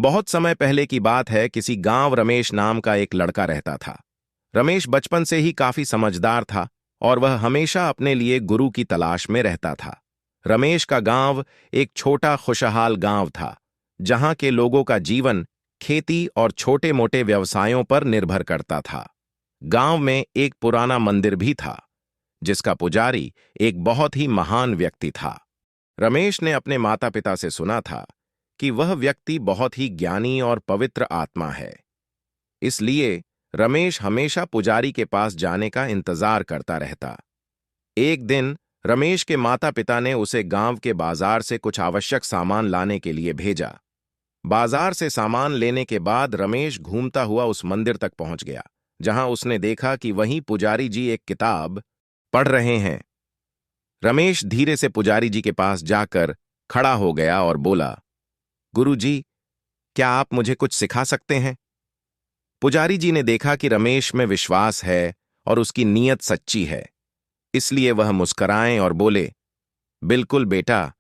बहुत समय पहले की बात है। किसी गांव रमेश नाम का एक लड़का रहता था। रमेश बचपन से ही काफी समझदार था और वह हमेशा अपने लिए गुरु की तलाश में रहता था। रमेश का गांव एक छोटा खुशहाल गांव था, जहां के लोगों का जीवन खेती और छोटे-मोटे व्यवसायों पर निर्भर करता था। गांव में एक पुराना मंदिर भी था, जिसका पुजारी एक बहुत ही महान व्यक्ति था। रमेश ने अपने माता-पिता से सुना था कि वह व्यक्ति बहुत ही ज्ञानी और पवित्र आत्मा है। इसलिए रमेश हमेशा पुजारी के पास जाने का इंतजार करता रहता। एक दिन रमेश के माता-पिता ने उसे गांव के बाजार से कुछ आवश्यक सामान लाने के लिए भेजा। बाजार से सामान लेने के बाद रमेश घूमता हुआ उस मंदिर तक पहुंच गया, जहां उसने देखा कि वहीं पुजारी जी एक किताब पढ़ रहे हैं। रमेश धीरे से पुजारी जी के पास जाकर खड़ा हो गया और बोला, गुरु जी, क्या आप मुझे कुछ सिखा सकते हैं? पुजारी जी ने देखा कि रमेश में विश्वास है और उसकी नीयत सच्ची है, इसलिए वह मुस्कुराए और बोले, बिल्कुल बेटा,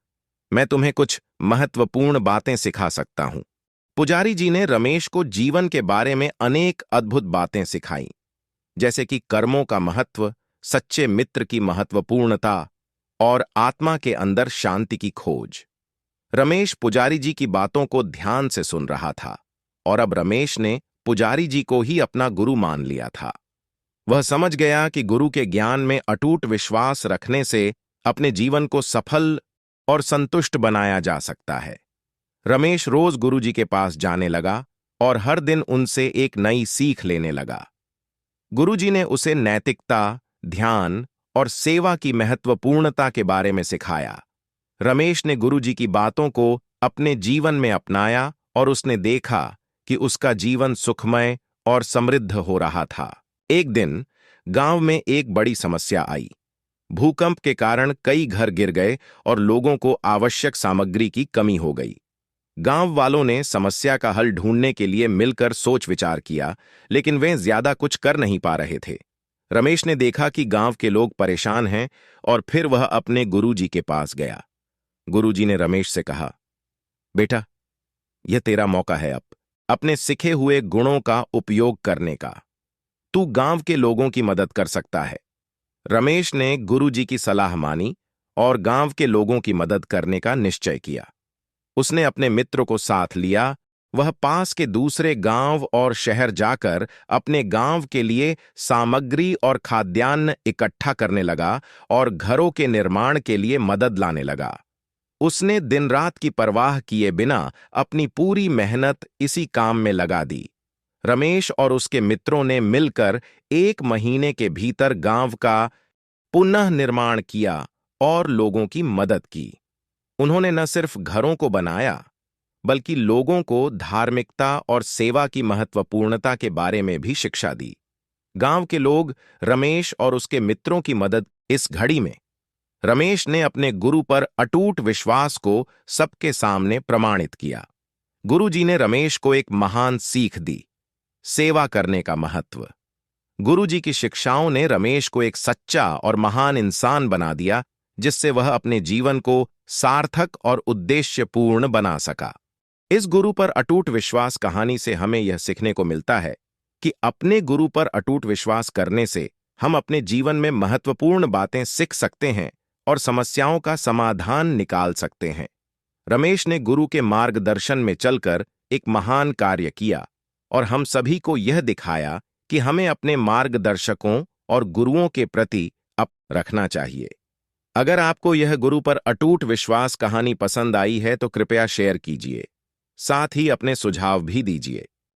मैं तुम्हें कुछ महत्वपूर्ण बातें सिखा सकता हूं। पुजारी जी ने रमेश को जीवन के बारे में अनेक अद्भुत बातें सिखाईं, जैसे कि कर्मों का महत्व, सच्चे मित्र की महत्वपूर्णता और आत्मा के अंदर शांति की खोज। रमेश पुजारी जी की बातों को ध्यान से सुन रहा था और अब रमेश ने पुजारी जी को ही अपना गुरु मान लिया था। वह समझ गया कि गुरु के ज्ञान में अटूट विश्वास रखने से अपने जीवन को सफल और संतुष्ट बनाया जा सकता है। रमेश रोज गुरु जी के पास जाने लगा और हर दिन उनसे एक नई सीख लेने लगा। गुरु जी ने उसे नैतिकता, ध्यान और सेवा की महत्वपूर्णता के बारे में सिखाया। रमेश ने गुरु जी की बातों को अपने जीवन में अपनाया और उसने देखा कि उसका जीवन सुखमय और समृद्ध हो रहा था। एक दिन गांव में एक बड़ी समस्या आई। भूकंप के कारण कई घर गिर गए और लोगों को आवश्यक सामग्री की कमी हो गई। गांव वालों ने समस्या का हल ढूंढने के लिए मिलकर सोच विचार किया, लेकिन वे ज्यादा कुछ कर नहीं पा रहे थे। रमेश ने देखा कि गांव के लोग परेशान हैं और फिर वह अपने गुरुजी के पास गया। गुरुजी ने रमेश से कहा, बेटा, यह तेरा मौका है अब अपने सीखे हुए गुणों का उपयोग करने का। तू गांव के लोगों की मदद कर सकता है। रमेश ने गुरुजी की सलाह मानी और गांव के लोगों की मदद करने का निश्चय किया। उसने अपने मित्र को साथ लिया। वह पास के दूसरे गांव और शहर जाकर अपने गांव के लिए सामग्री और खाद्यान्न इकट्ठा करने लगा और घरों के निर्माण के लिए मदद लाने लगा। उसने दिन रात की परवाह किए बिना अपनी पूरी मेहनत इसी काम में लगा दी। रमेश और उसके मित्रों ने मिलकर 1 महीने के भीतर गांव का पुनः निर्माण किया और लोगों की मदद की। उन्होंने न सिर्फ घरों को बनाया, बल्कि लोगों को धार्मिकता और सेवा की महत्वपूर्णता के बारे में भी शिक्षा दी। गांव के लोग रमेश और उसके मित्रों की मदद। इस घड़ी में रमेश ने अपने गुरु पर अटूट विश्वास को सबके सामने प्रमाणित किया। गुरु जी ने रमेश को एक महान सीख दी, सेवा करने का महत्व। गुरु जी की शिक्षाओं ने रमेश को एक सच्चा और महान इंसान बना दिया, जिससे वह अपने जीवन को सार्थक और उद्देश्यपूर्ण बना सका। इस गुरु पर अटूट विश्वास कहानी से हमें यह सीखने को मिलता है कि अपने गुरु पर अटूट विश्वास करने से हम अपने जीवन में महत्वपूर्ण बातें सीख सकते हैं और समस्याओं का समाधान निकाल सकते हैं। रमेश ने गुरु के मार्गदर्शन में चलकर एक महान कार्य किया और हम सभी को यह दिखाया कि हमें अपने मार्गदर्शकों और गुरुओं के प्रति रखना चाहिए। अगर आपको यह गुरु पर अटूट विश्वास कहानी पसंद आई है तो कृपया शेयर कीजिए, साथ ही अपने सुझाव भी दीजिए।